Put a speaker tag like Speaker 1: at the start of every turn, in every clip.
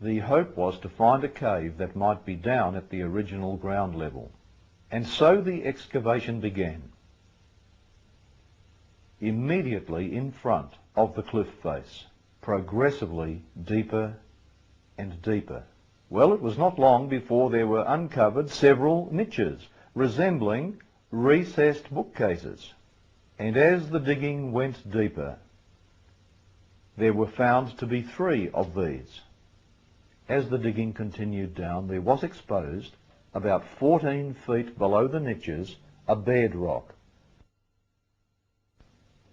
Speaker 1: The hope was to find a cave that might be down at the original ground level. And so the excavation began. Immediately in front of the cliff face, progressively deeper and deeper. Well, it was not long before there were uncovered several niches resembling recessed bookcases. And as the digging went deeper, there were found to be 3 of these. As the digging continued down, there was exposed, about 14 feet below the niches, a bedrock.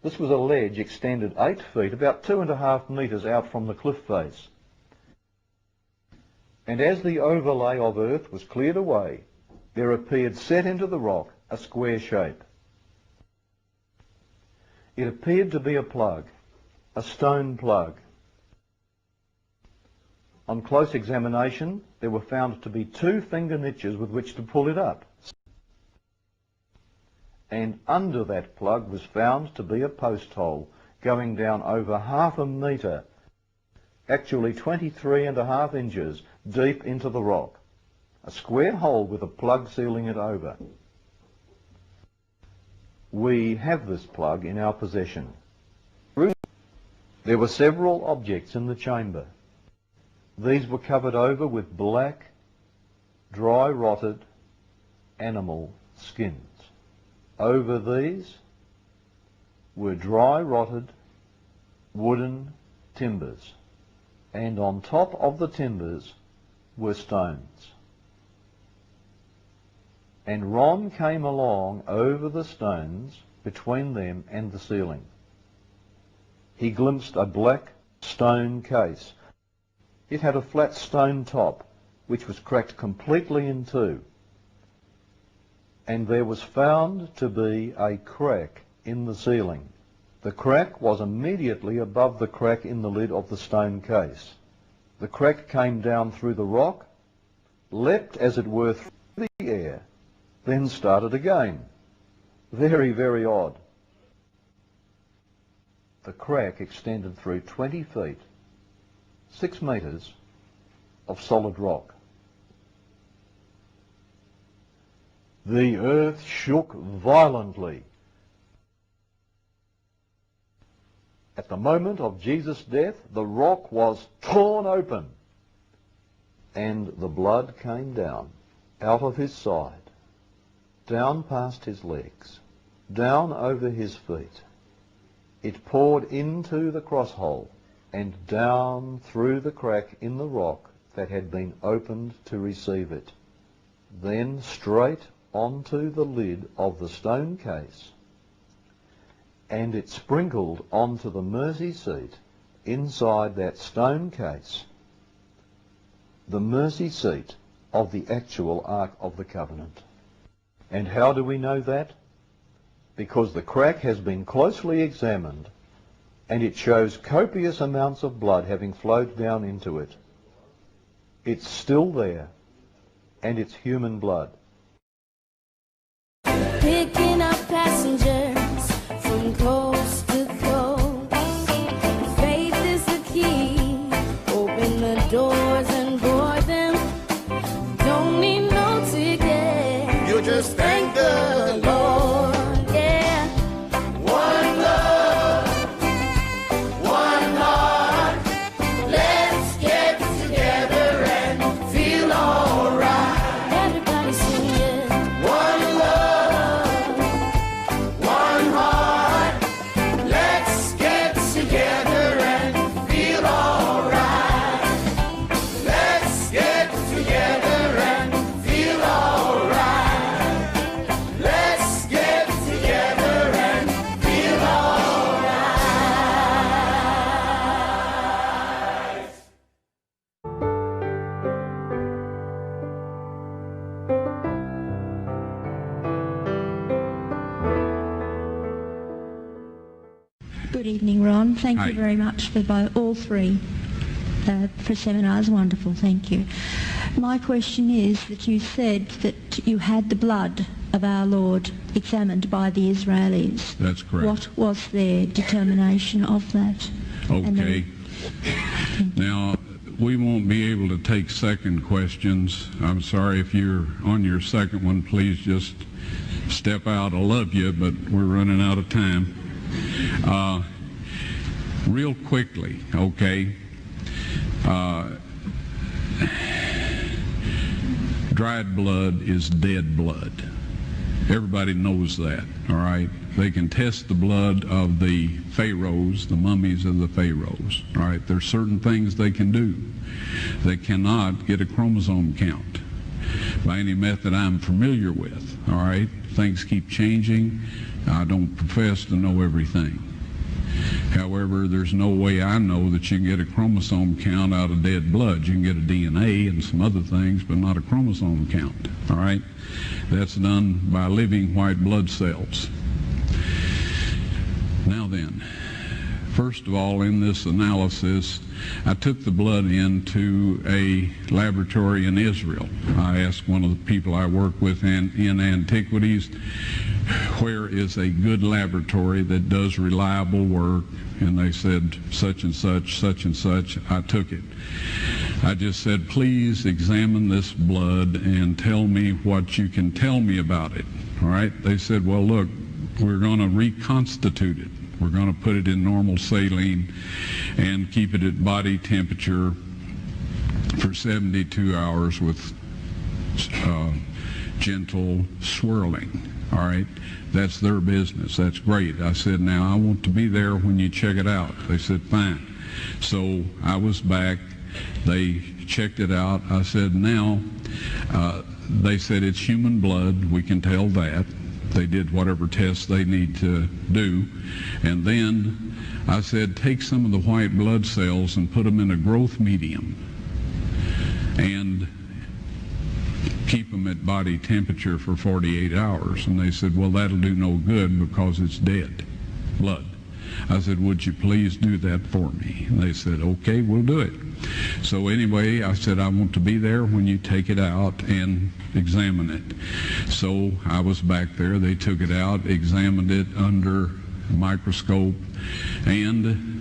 Speaker 1: This was a ledge extended 8 feet, about 2.5 metres out from the cliff face. And as the overlay of earth was cleared away, there appeared set into the rock a square shape. It appeared to be a plug, a stone plug. On close examination, there were found to be 2 finger niches with which to pull it up. And under that plug was found to be a post hole going down over 1/2 metre, actually 23.5 inches deep into the rock. A square hole with a plug sealing it over. We have this plug in our possession. There were several objects in the chamber. These were covered over with black, dry rotted animal skins. Over these were dry rotted wooden timbers, and on top of the timbers were stones. And Ron came along over the stones between them and the ceiling. He glimpsed a black stone case. It had a flat stone top, which was cracked completely in 2. And there was found to be a crack in the ceiling. The crack was immediately above the crack in the lid of the stone case. The crack came down through the rock, leapt as it were through the air, then started again. Very, very odd. The crack extended through 20 feet, 6 metres of solid rock. The earth shook violently. At the moment of Jesus' death, the rock was torn open, and the blood came down out of his side, down past his legs, down over his feet. It poured into the crosshole and down through the crack in the rock that had been opened to receive it, then straight onto the lid of the stone case, and it sprinkled onto the mercy seat inside that stone case, the mercy seat of the actual Ark of the Covenant. And how do we know that? Because the crack has been closely examined, and it shows copious amounts of blood having flowed down into it. It's still there, and it's human blood.
Speaker 2: Picking up passengers from coast to coast. Faith is the key. Open the doors and board them. Don't need no ticket. You just thank the Lord. Yeah. One love, one heart. Let's get together and feel alright. Everybody sing it. One love, one heart. Let's get together and feel alright. Let's get together and feel alright. Let's get together and feel alright.
Speaker 3: Good evening, Ron. Thank
Speaker 4: Hi.
Speaker 3: you very much for all 3 for seminars. Wonderful, thank you. My question is that you said that you had the blood of our Lord examined by the Israelis.
Speaker 4: That's correct.
Speaker 3: What was their determination of that? And
Speaker 4: Okay. Now, we won't be able to take second questions. I'm sorry if you're on your second one, please just step out. I love you, but we're running out of time. Real quickly, okay. Dried blood is dead blood. Everybody knows that, all right? They can test the blood of the pharaohs, the mummies of the pharaohs, all right? There's certain things they can do. They cannot get a chromosome count by any method I'm familiar with, all right? Things keep changing. I don't profess to know everything. However, there's no way I know that you can get a chromosome count out of dead blood. You can get a DNA and some other things, but not a chromosome count, all right? That's done by living white blood cells. Now then, first of all, in this analysis, I took the blood into a laboratory in Israel. I asked one of the people I work with in antiquities, where is a good laboratory that does reliable work? And they said, such and such, such and such. I took it. I just said, please examine this blood and tell me what you can tell me about it. All right? They said, well, look, we're going to reconstitute it. We're going to put it in normal saline and keep it at body temperature for 72 hours with gentle swirling. All right, that's their business. That's great. I said, now I want to be there when you check it out. They said, fine. So I was back. They checked it out. I said, now, they said it's human blood. We can tell that. They did whatever tests they need to do. And then I said, take some of the white blood cells and put them in a growth medium and keep them at body temperature for 48 hours. And they said, well, that'll do no good because it's dead blood. I said, would you please do that for me? And they said, okay, we'll do it. So anyway, I said, I want to be there when you take it out and examine it. So I was back there. They took it out, examined it under a microscope, and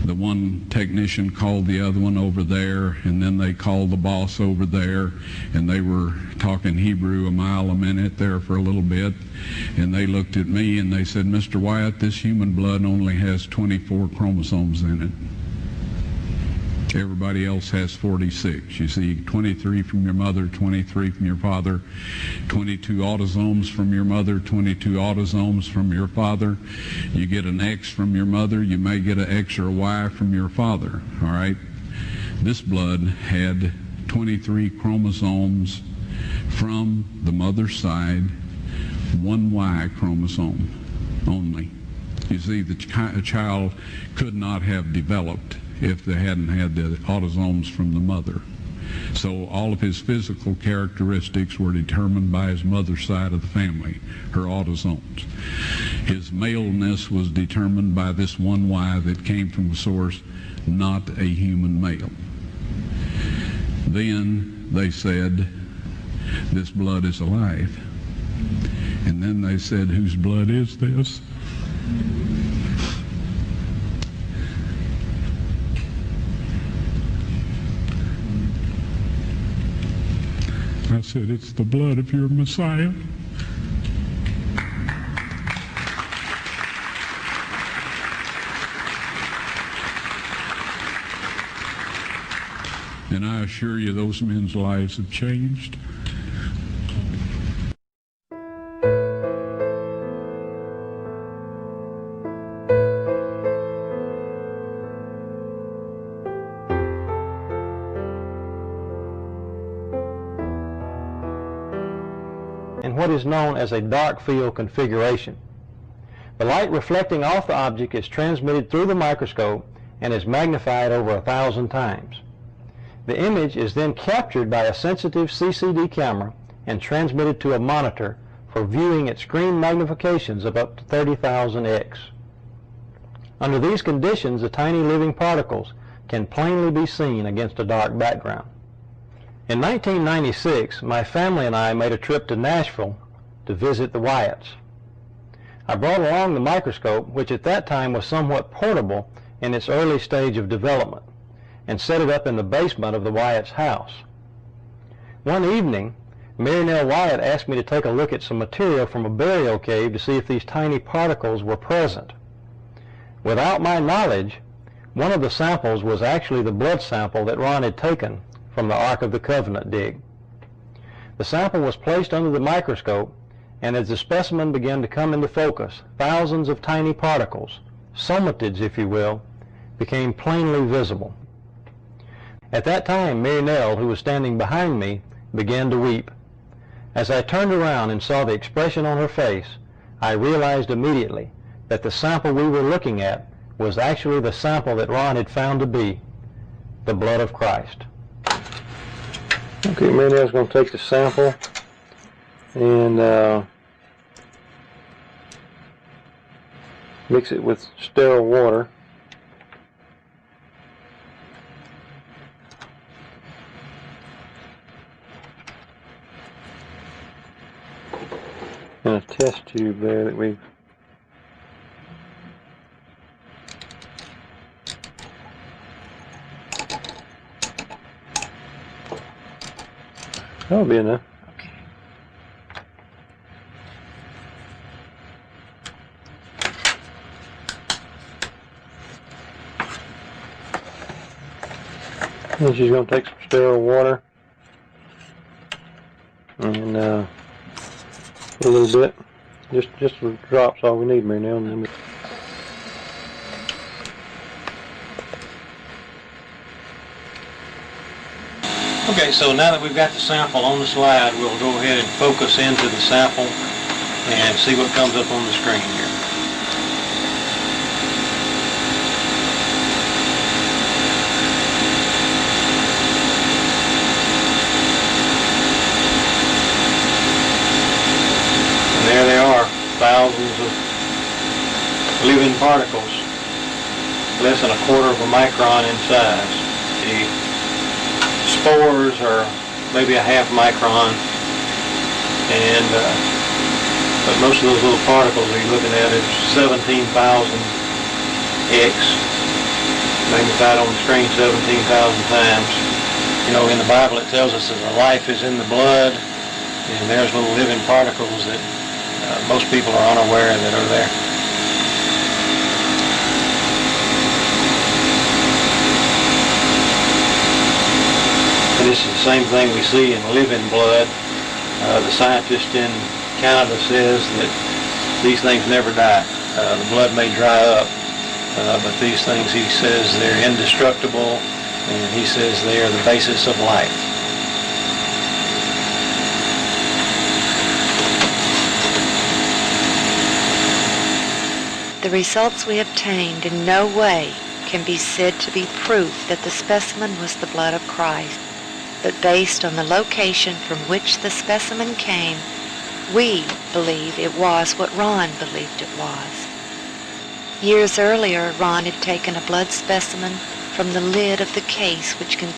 Speaker 4: the one technician called the other one over there, and then they called the boss over there, and they were talking Hebrew a mile a minute there for a little bit, and they looked at me and they said, Mr. Wyatt, this human blood only has 24 chromosomes in it. Everybody else has 46. You see, 23 from your mother, 23 from your father, 22 autosomes from your mother, 22 autosomes from your father. You get an X from your mother, you may get an X or a Y from your father, all right? This blood had 23 chromosomes from the mother's side, one Y chromosome only. You see, the child could not have developed if they hadn't had the autosomes from the mother. So all of his physical characteristics were determined by his mother's side of the family, her autosomes. His maleness was determined by this one Y that came from a source, not a human male. Then they said, this blood is alive. And then they said, whose blood is this? I said, it's the blood of your Messiah. And I assure you, those men's lives have changed.
Speaker 5: In what is known as a dark field configuration. The light reflecting off the object is transmitted through the microscope and is magnified over 1,000 times. The image is then captured by a sensitive CCD camera and transmitted to a monitor for viewing at screen magnifications of up to 30,000x. Under these conditions, the tiny living particles can plainly be seen against a dark background. In 1996, my family and I made a trip to Nashville to visit the Wyatts. I brought along the microscope, which at that time was somewhat portable in its early stage of development, and set it up in the basement of the Wyatt's house. One evening, Mary Nell Wyatt asked me to take a look at some material from a burial cave to see if these tiny particles were present. Without my knowledge, one of the samples was actually the blood sample that Ron had taken from the Ark of the Covenant dig. The sample was placed under the microscope, and as the specimen began to come into focus, thousands of tiny particles, somatids if you will, became plainly visible. At that time, Mary Nell, who was standing behind me, began to weep. As I turned around and saw the expression on her face, I realized immediately that the sample we were looking at was actually the sample that Ron had found to be the blood of Christ. Okay, Mary Nell's going to take the sample and mix it with sterile water. And a test tube there that we've that'll be enough.
Speaker 6: Okay.
Speaker 5: And she's going to take some sterile water and a little bit, just some drops, all we need, Mary Nell. And then okay, so now that we've got the sample on the slide, we'll go ahead and focus into the sample and see what comes up on the screen here. And there they are, thousands of living particles, less than a quarter of a micron in size. The spores are maybe a half micron, and but most of those little particles that you're looking at is 17,000 X, magnified on the screen 17,000 times. You know, in the Bible it tells us that the life is in the blood, and there's little living particles that most people are unaware that are there. This is the same thing we see in living blood. The scientist in Canada says that these things never die. The blood may dry up, but these things, he says, they're indestructible, and he says they are the basis of life.
Speaker 6: The results we obtained in no way can be said to be proof that the specimen was the blood of Christ, but based on the location from which the specimen came, we believe it was what Ron believed it was. Years earlier, Ron had taken a blood specimen from the lid of the case which contained